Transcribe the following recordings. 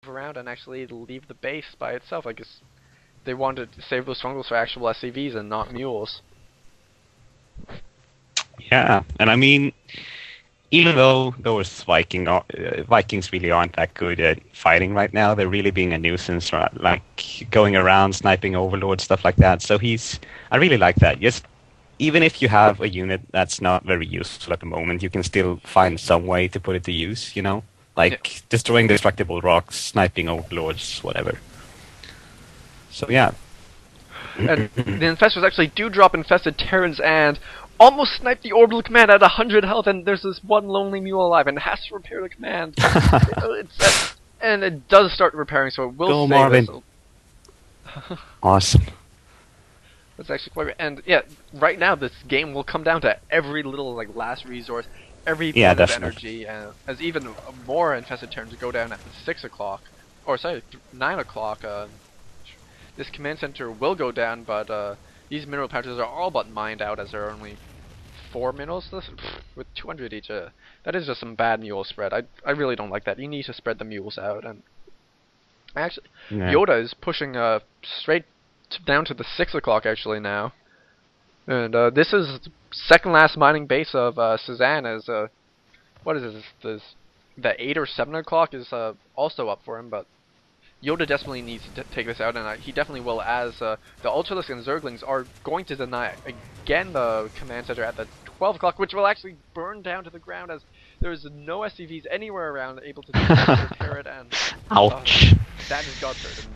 around and actually leave the base by itself. I guess they wanted to save those strongholds for actual SCVs and not mules. Yeah, and I mean, even though those Vikings really aren't that good at fighting right now, they're really being a nuisance, right? Like going around sniping overlords, stuff like that. So I really like that. Just even if you have a unit that's not very useful at the moment, you can still find some way to put it to use. Like destroying destructible rocks, sniping overlords, whatever. So yeah. And the infestors actually do drop infested Terrans and almost snipe the orbital command at 100 health, and there's this one lonely mule alive and has to repair the command. And it does start repairing, so it will Go, save Marvin. Awesome. That's actually quite. And yeah, right now this game will come down to every little last resource, every bit of energy, and as even more infested Terrans go down at 6 o'clock, or sorry, 9 o'clock. This command center will go down, but these mineral pouches are all but mined out, as there are only 4 minerals with 200 each. That is just some bad mule spread. I really don't like that. You need to spread the mules out. And actually, Yoda is pushing straight down to the 6 o'clock actually now. And this is second last mining base of Cezanne. As what is this? The 8 or 7 o'clock is also up for him, but Yoda definitely needs to take this out, and he definitely will, as the Ultralisks and Zerglings are going to deny again the command center at the 12 o'clock, which will actually burn down to the ground, as there's no SCVs anywhere around able to repair it, and ouch. That just got hurt. And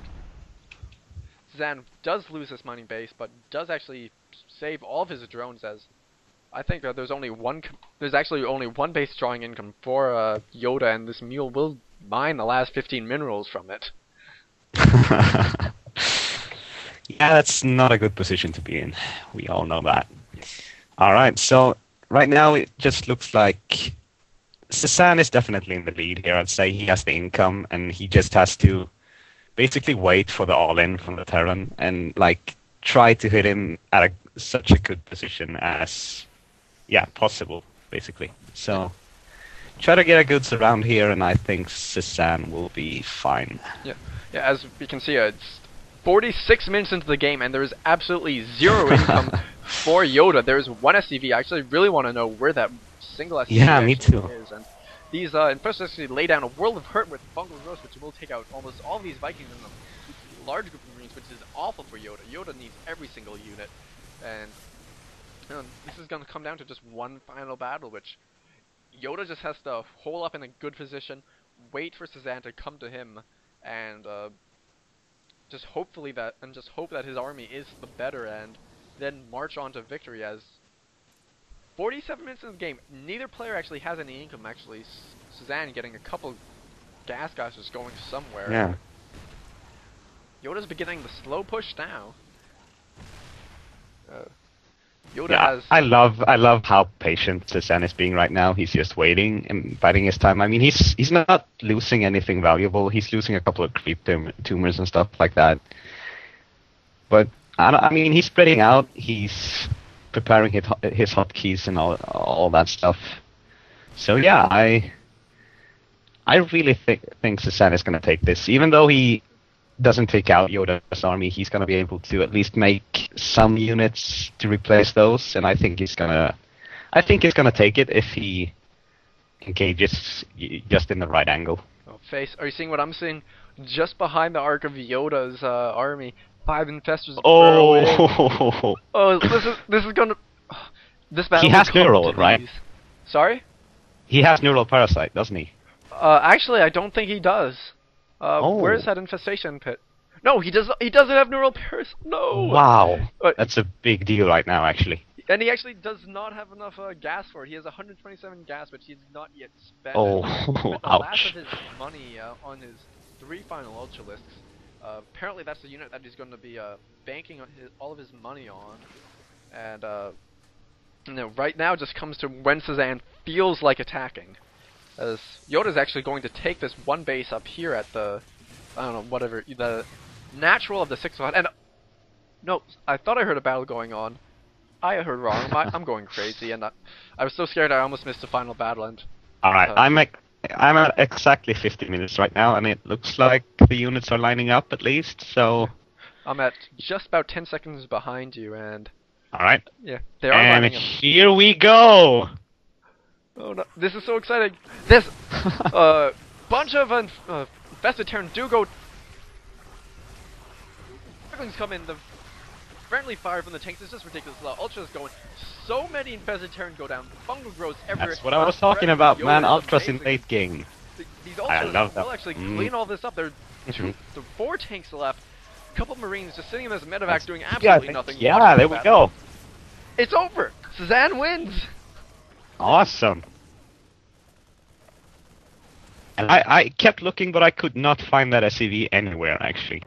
Cezanne does lose this mining base, but does actually save all of his drones, as I think that there's actually only one base drawing income for Yoda, and this mule will mine the last 15 minerals from it. Yeah, that's not a good position to be in. We all know that. Alright, so right now it just looks like Cezanne is definitely in the lead here. I'd say he has the income, and he just has to basically wait for the all-in from the Terran and try to hit him at such a good position as possible, basically. So try to get a good surround here, and I think Cezanne will be fine. Yeah, as we can see, it's 46 minutes into the game, and there is absolutely zero income for Yoda. There is one SCV. I actually really want to know where that single SCV me too. is. And these infestors actually lay down a world of hurt with Fungal Growth, which will take out almost all these Vikings in a large group of Marines, which is awful for Yoda. Yoda needs every single unit, and this is going to come down to just one final battle, which Yoda just has to hole up in a good position, wait for Cezanne to come to him, and just hope that his army is the better, and then march on to victory. As 47 minutes in the game, neither player actually has any income. Actually, Cezanne getting a couple gas guzzlers going somewhere. Yeah. Yoda's beginning the slow push now. Yoda has... I love how patient Cezanne is being right now. He's just waiting and biding his time. I mean, he's not losing anything valuable. He's losing a couple of creep tumors and stuff like that. But I mean, he's spreading out. He's preparing his hotkeys and all that stuff. So yeah, I really think Cezanne is going to take this, even though he doesn't take out Yoda's army. He's going to be able to at least make some units to replace those, and I think he's gonna take it if he engages just in the right angle. Oh, face! Are you seeing what I'm seeing? Just behind the arc of Yoda's army, 5 infestors. Oh, this is gonna. This battle. He has neural, right? Sorry. He has neural parasite, doesn't he? Actually, I don't think he does. Where's that infestation pit? No, he does. He doesn't have neural parasite. No. Wow, that's a big deal right now, actually. And he actually does not have enough gas for it. He has 127 gas, which he's not yet spent. Oh, the ouch! last of his money on his 3 final Ultralisks. Apparently, that's the unit that he's going to be banking all of his money on. And right now just comes to when Cezanne feels like attacking. As Yoda's actually going to take this one base up here at the, I don't know, whatever, the natural of the 6 o'clock. And no, I thought I heard a battle going on. I heard wrong. I'm going crazy, and I was so scared I almost missed the final battle. And all right, I'm at exactly 50 minutes right now, and it looks like the units are lining up at least, so... I'm at just about 10 seconds behind you, and... Alright. Yeah, they are lining up. And here we go! Oh no, this is so exciting! This bunch of infested Terrans do go... Everything's come in, the friendly fire from the tanks is just ridiculous. The Ultra's going, so many infested Terrans go down, fungal growth everywhere. That's what I was talking about, man, Ultras in late game. These Ultras will actually clean all this up. There are 4 tanks left, a couple Marines just sitting in this medevac doing absolutely nothing. Yeah, there we go. It's over! Cezanne wins! Awesome. And I kept looking, but I could not find that SCV anywhere, actually.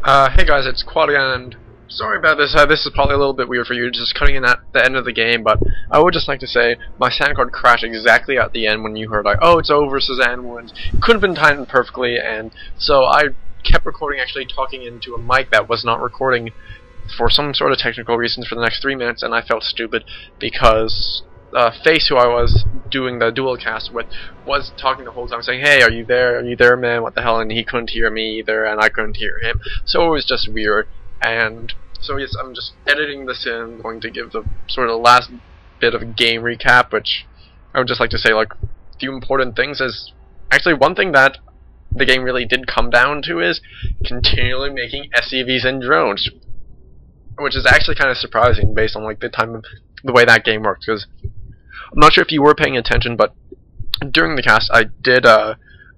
Hey guys, it's Quad again, and sorry about this. This is probably a little bit weird for you, just cutting in at the end of the game, but I would just like to say my sound card crashed exactly at the end when you heard, like, oh, it's over, Cezanne wins. Couldn't have been timed perfectly, and so I kept recording, actually talking into a mic that was not recording for some sort of technical reasons for the next 3 minutes, and I felt stupid because Face, who I was doing the dual cast with, was talking the whole time, saying, hey, are you there, man, what the hell, and he couldn't hear me either, and I couldn't hear him, so it was just weird. And so yes, I'm just editing this in, going to give the sort of last bit of a game recap, which I would just like to say, like, a few important things is, actually one thing that the game really did come down to is continually making SCVs and drones, which is actually kind of surprising based on, like, the way that game works, because I'm not sure if you were paying attention, but during the cast I did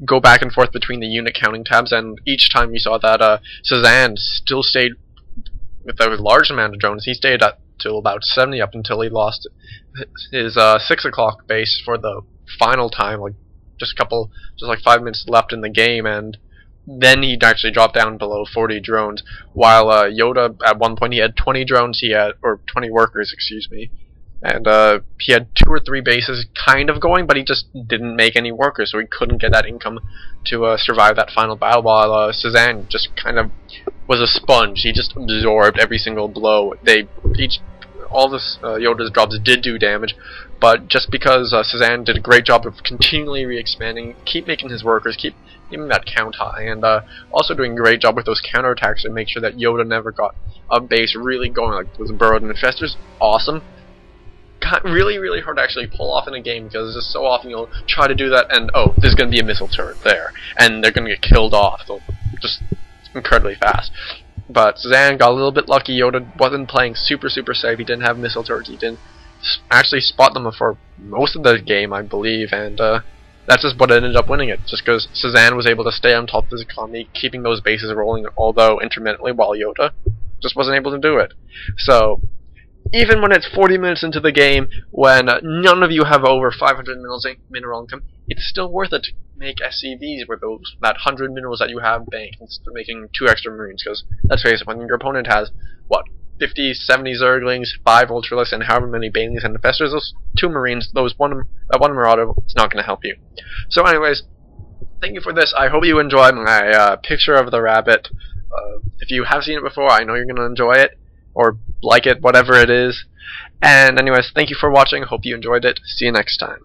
go back and forth between the unit counting tabs, and each time you saw that Cezanne still stayed with a large amount of drones. He stayed at till about 70 up until he lost his 6 o'clock base for the final time, like just like 5 minutes left in the game, and then he'd actually dropped down below 40 drones, while Yoda, at one point, he had 20 drones, or 20 workers, excuse me, and he had 2 or 3 bases kind of going, but he just didn't make any workers, so he couldn't get that income to survive that final battle, while Cezanne just kind of was a sponge. He just absorbed every single blow. All this Yoda's drops did do damage, but just because Cezanne did a great job of continually re-expanding, keep making his workers, keep giving that count high, and also doing a great job with those counterattacks to make sure that Yoda never got a base really going, like those burrowed infestors. Awesome. Really, really hard to actually pull off in a game, because just so often you'll try to do that, and oh, there's going to be a missile turret there, and they're going to get killed off. They'll just incredibly fast. But Cezanne got a little bit lucky. Yoda wasn't playing super safe. He didn't have missile turrets. He didn't actually spot them for most of the game, I believe, and that's just what ended up winning it, just because Cezanne was able to stay on top of his economy, keeping those bases rolling, although intermittently, while Yoda just wasn't able to do it. So even when it's 40 minutes into the game, when none of you have over 500 mineral income, it's still worth it to make SCVs with that 100 minerals that you have banked instead of making 2 extra Marines, because let's face it, when your opponent has, what, 50, 70 Zerglings, 5 Ultralists, and however many Banelings and Infestors, those 2 Marines, that one Marauder, it's not going to help you. So anyways, thank you for this. I hope you enjoyed my picture of the rabbit. If you have seen it before, I know you're going to enjoy it, or like it, whatever it is. And anyways, thank you for watching. Hope you enjoyed it. See you next time.